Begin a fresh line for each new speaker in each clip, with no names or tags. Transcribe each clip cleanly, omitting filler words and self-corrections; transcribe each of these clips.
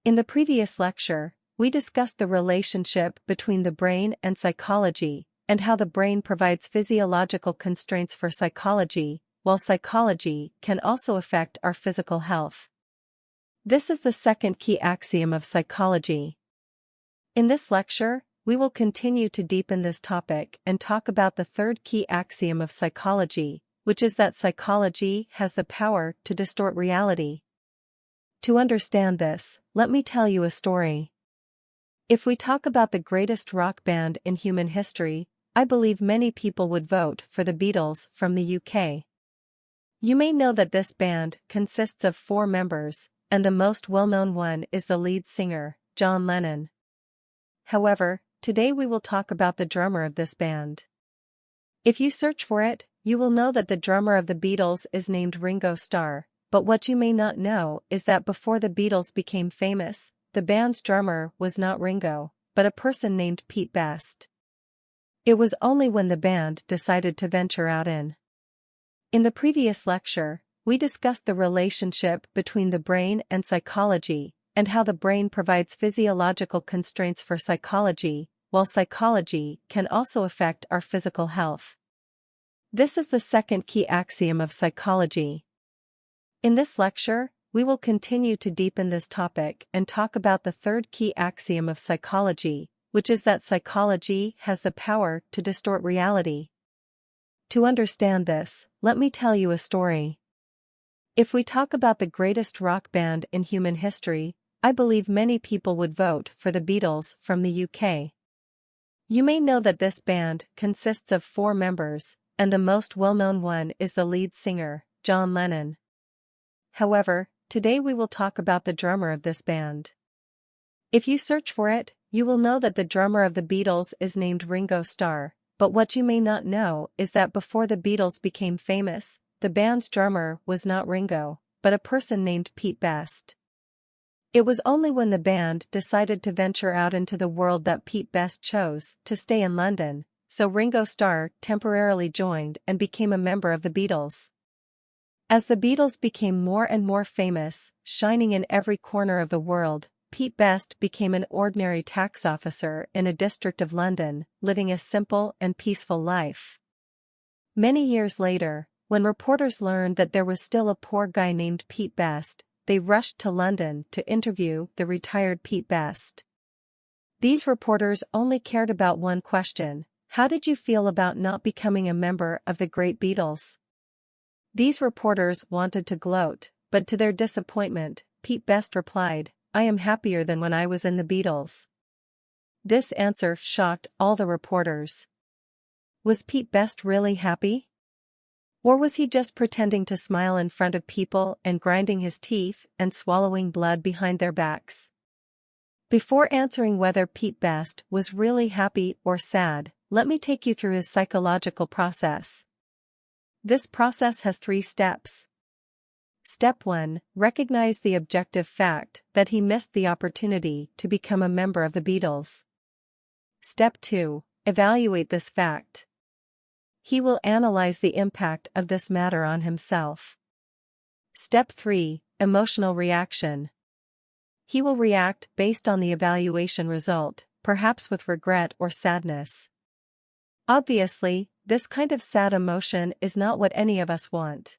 In the previous lecture, we discussed the relationship between the brain and psychology, and how the brain provides physiological constraints for psychology, while psychology can also affect our physical health. This is the second key axiom of psychology. In this lecture, we will continue to deepen this topic and talk about the third key axiom of psychology, which is that psychology has the power to distort reality. To understand this, let me tell you a story. If we talk about the greatest rock band in human history, I believe many people would vote for the Beatles from the UK. You may know that this band consists of 4 members, and the most well-known one is the lead singer, John Lennon. However, today we will talk about the drummer of this band. If you search for it, you will know that the drummer of the Beatles is named Ringo Starr, but what you may not know is that before the Beatles became famous, the band's drummer was not Ringo, but a person named Pete Best. It was only when the band decided to venture out in the previous lecture, we discussed the relationship between the brain and psychology, and how the brain provides physiological constraints for psychology, while psychology can also affect our physical health. This is the second key axiom of psychology. In this lecture, we will continue to deepen this topic and talk about the third key axiom of psychology, which is that psychology has the power to distort reality. To understand this, let me tell you a story. If we talk about the greatest rock band in human history, I believe many people would vote for the Beatles from the UK. You may know that this band consists of 4 members, and the most well-known one is the lead singer, John Lennon. However, today we will talk about the drummer of this band. If you search for it, you will know that the drummer of the Beatles is named Ringo Starr, but what you may not know is that before the Beatles became famous, the band's drummer was not Ringo, but a person named Pete Best. It was only when the band decided to venture out into the world that Pete Best chose to stay in London, so Ringo Starr temporarily joined and became a member of the Beatles. As the Beatles became more and more famous, shining in every corner of the world, Pete Best became an ordinary tax officer in a district of London, living a simple and peaceful life. Many years later, when reporters learned that there was still a poor guy named Pete Best, they rushed to London to interview the retired Pete Best. These reporters only cared about one question: how did you feel about not becoming a member of the great Beatles? These reporters wanted to gloat, but to their disappointment, Pete Best replied, "I am happier than when I was in the Beatles." This answer shocked all the reporters. Was Pete Best really happy? Or was he just pretending to smile in front of people and grinding his teeth and swallowing blood behind their backs? Before answering whether Pete Best was really happy or sad, let me take you through his psychological process. This process has 3 steps. Step 1. Recognize the objective fact that he missed the opportunity to become a member of the Beatles. Step 2. Evaluate this fact. He will analyze the impact of this matter on himself. Step 3. Emotional reaction. He will react based on the evaluation result, perhaps with regret or sadness. Obviously, this kind of sad emotion is not what any of us want.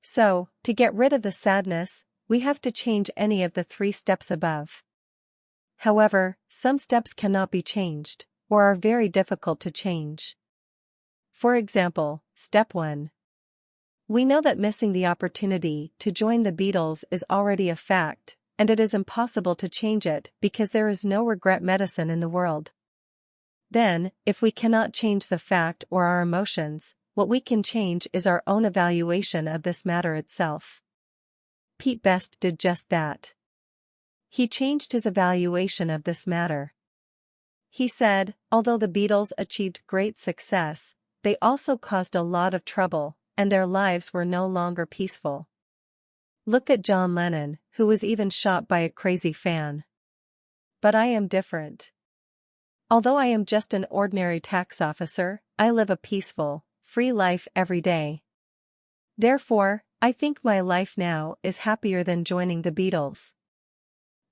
So, to get rid of the sadness, we have to change any of the 3 steps above. However, some steps cannot be changed, or are very difficult to change. For example, Step 1. We know that missing the opportunity to join the Beatles is already a fact, and it is impossible to change it because there is no regret medicine in the world. Then, if we cannot change the fact or our emotions, what we can change is our own evaluation of this matter itself. Pete Best did just that. He changed his evaluation of this matter. He said, although the Beatles achieved great success, they also caused a lot of trouble, and their lives were no longer peaceful. Look at John Lennon, who was even shot by a crazy fan. But I am different. Although I am just an ordinary tax officer, I live a peaceful, free life every day. Therefore, I think my life now is happier than joining the Beatles.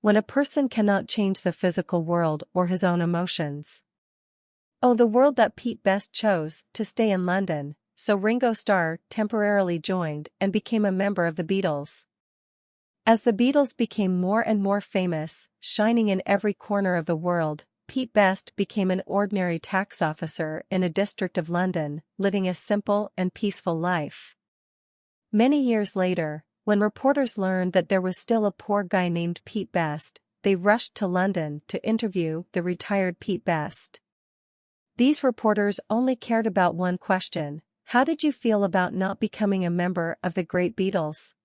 When a person cannot change the physical world or his own emotions. Oh, the world that Pete Best chose to stay in London, so Ringo Starr temporarily joined and became a member of the Beatles. As the Beatles became more and more famous, shining in every corner of the world, Pete Best became an ordinary tax officer in a district of London, living a simple and peaceful life. Many years later, when reporters learned that there was still a poor guy named Pete Best, they rushed to London to interview the retired Pete Best. These reporters only cared about one question: how did you feel about not becoming a member of the great Beatles?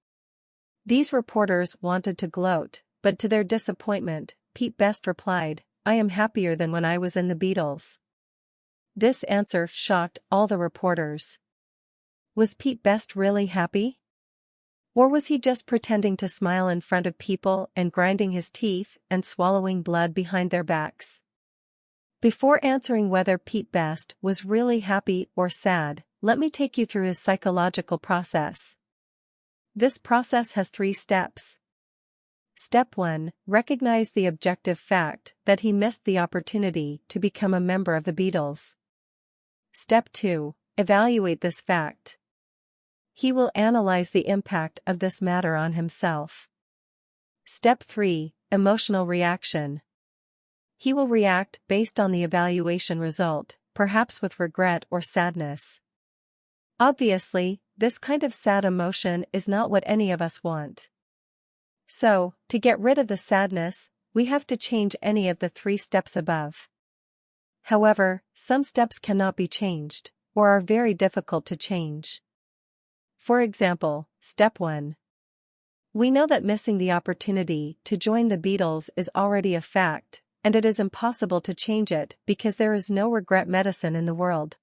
These reporters wanted to gloat, but to their disappointment, Pete Best replied, "I am happier than when I was in the Beatles." This answer shocked all the reporters. Was Pete Best really happy? Or was he just pretending to smile in front of people and grinding his teeth and swallowing blood behind their backs? Before answering whether Pete Best was really happy or sad, let me take you through his psychological process. This process has 3 steps. Step 1, recognize the objective fact that he missed the opportunity to become a member of the Beatles. Step 2, evaluate this fact. He will analyze the impact of this matter on himself. Step 3, emotional reaction. He will react based on the evaluation result, perhaps with regret or sadness. Obviously, this kind of sad emotion is not what any of us want. So, to get rid of the sadness, we have to change any of the 3 steps above. However, some steps cannot be changed, or are very difficult to change. For example, Step 1. We know that missing the opportunity to join the Beatles is already a fact, and it is impossible to change it because there is no regret medicine in the world.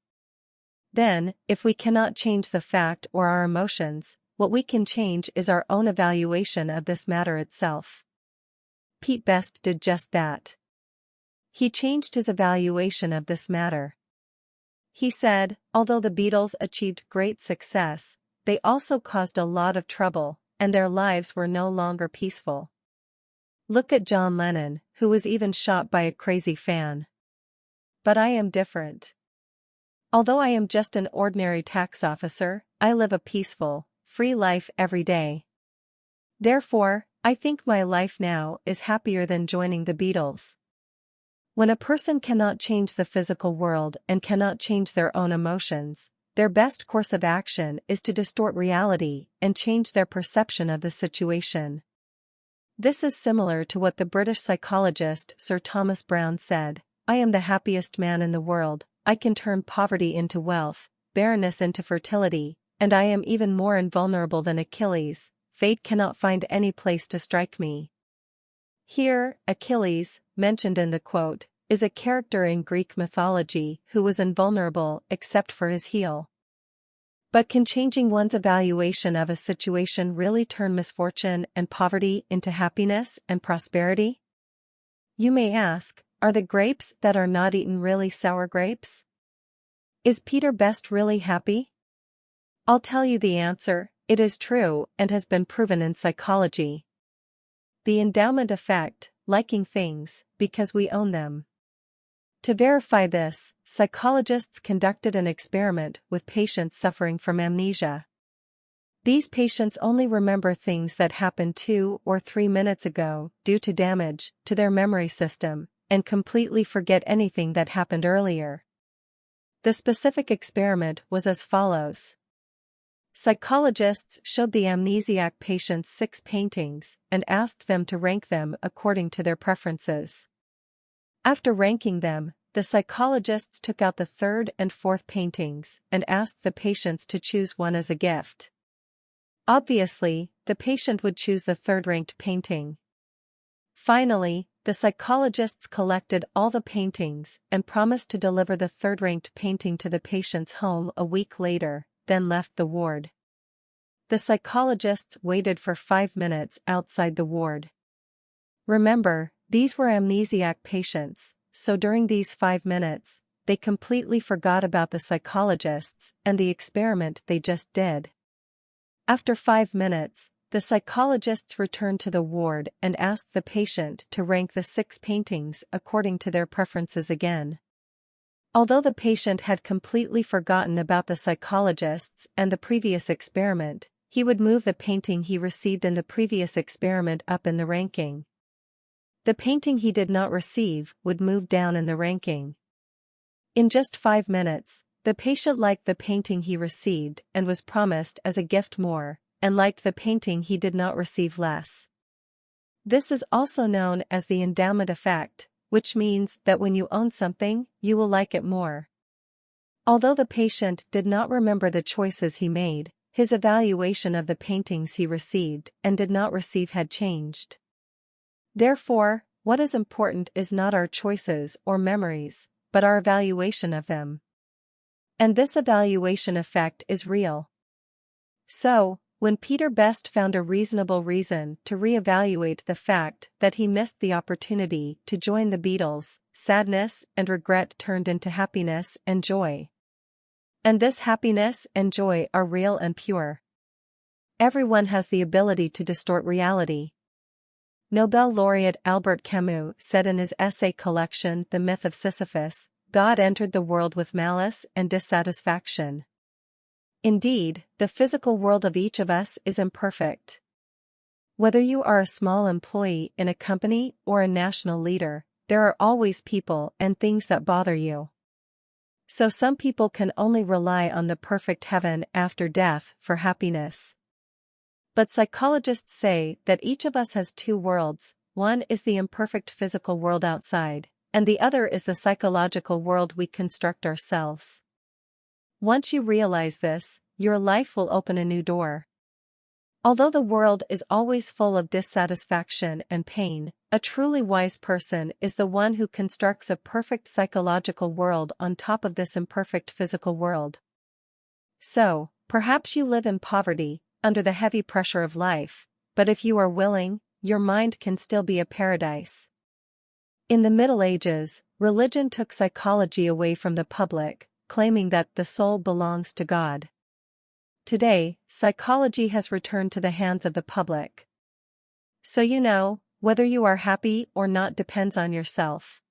Then, if we cannot change the fact or our emotions, what we can change is our own evaluation of this matter itself. Pete Best did just that. He changed his evaluation of this matter. He said, although the Beatles achieved great success, they also caused a lot of trouble, and their lives were no longer peaceful. Look at John Lennon, who was even shot by a crazy fan. But I am different. Although I am just an ordinary tax officer, I live a peaceful, free life every day. Therefore, I think my life now is happier than joining the Beatles. When a person cannot change the physical world and cannot change their own emotions, their best course of action is to distort reality and change their perception of the situation. This is similar to what the British psychologist Sir Thomas Browne said, "I am the happiest man in the world, I can turn poverty into wealth, barrenness into fertility, and I am even more invulnerable than Achilles, fate cannot find any place to strike me." Here, Achilles, mentioned in the quote, is a character in Greek mythology who was invulnerable except for his heel. But can changing one's evaluation of a situation really turn misfortune and poverty into happiness and prosperity? You may ask, are the grapes that are not eaten really sour grapes? Is Peter Best really happy? I'll tell you the answer, it is true and has been proven in psychology. The endowment effect, liking things because we own them. To verify this, psychologists conducted an experiment with patients suffering from amnesia. These patients only remember things that happened 2 or 3 minutes ago due to damage to their memory system, and completely forget anything that happened earlier. The specific experiment was as follows. Psychologists showed the amnesiac patients 6 paintings and asked them to rank them according to their preferences. After ranking them, the psychologists took out the 3rd and 4th paintings and asked the patients to choose one as a gift. Obviously, the patient would choose the 3rd-ranked painting. Finally, the psychologists collected all the paintings and promised to deliver the 3rd-ranked painting to the patient's home a week later, then left the ward. The psychologists waited for 5 minutes outside the ward. Remember, these were amnesiac patients, so during these 5 minutes, they completely forgot about the psychologists and the experiment they just did. After 5 minutes, The psychologists returned to the ward and asked the patient to rank the 6 paintings according to their preferences again. Although the patient had completely forgotten about the psychologists and the previous experiment, he would move the painting he received in the previous experiment up in the ranking. The painting he did not receive would move down in the ranking. In just 5 minutes, the patient liked the painting he received and was promised as a gift more, and liked the painting he did not receive less. This is also known as the endowment effect, which means that when you own something, you will like it more. Although the patient did not remember the choices he made, his evaluation of the paintings he received and did not receive had changed. Therefore, what is important is not our choices or memories, but our evaluation of them. And this evaluation effect is real. So, when Peter Best found a reasonable reason to reevaluate the fact that he missed the opportunity to join the Beatles, sadness and regret turned into happiness and joy. And this happiness and joy are real and pure. Everyone has the ability to distort reality. Nobel laureate Albert Camus said in his essay collection The Myth of Sisyphus, "God entered the world with malice and dissatisfaction." Indeed, the physical world of each of us is imperfect. Whether you are a small employee in a company or a national leader, there are always people and things that bother you. So some people can only rely on the perfect heaven after death for happiness. But psychologists say that each of us has 2 worlds, one is the imperfect physical world outside, and the other is the psychological world we construct ourselves. Once you realize this, your life will open a new door. Although the world is always full of dissatisfaction and pain, a truly wise person is the one who constructs a perfect psychological world on top of this imperfect physical world. So, perhaps you live in poverty, under the heavy pressure of life, but if you are willing, your mind can still be a paradise. In the Middle Ages, religion took psychology away from the public, claiming that the soul belongs to God. Today, psychology has returned to the hands of the public. So whether you are happy or not depends on yourself.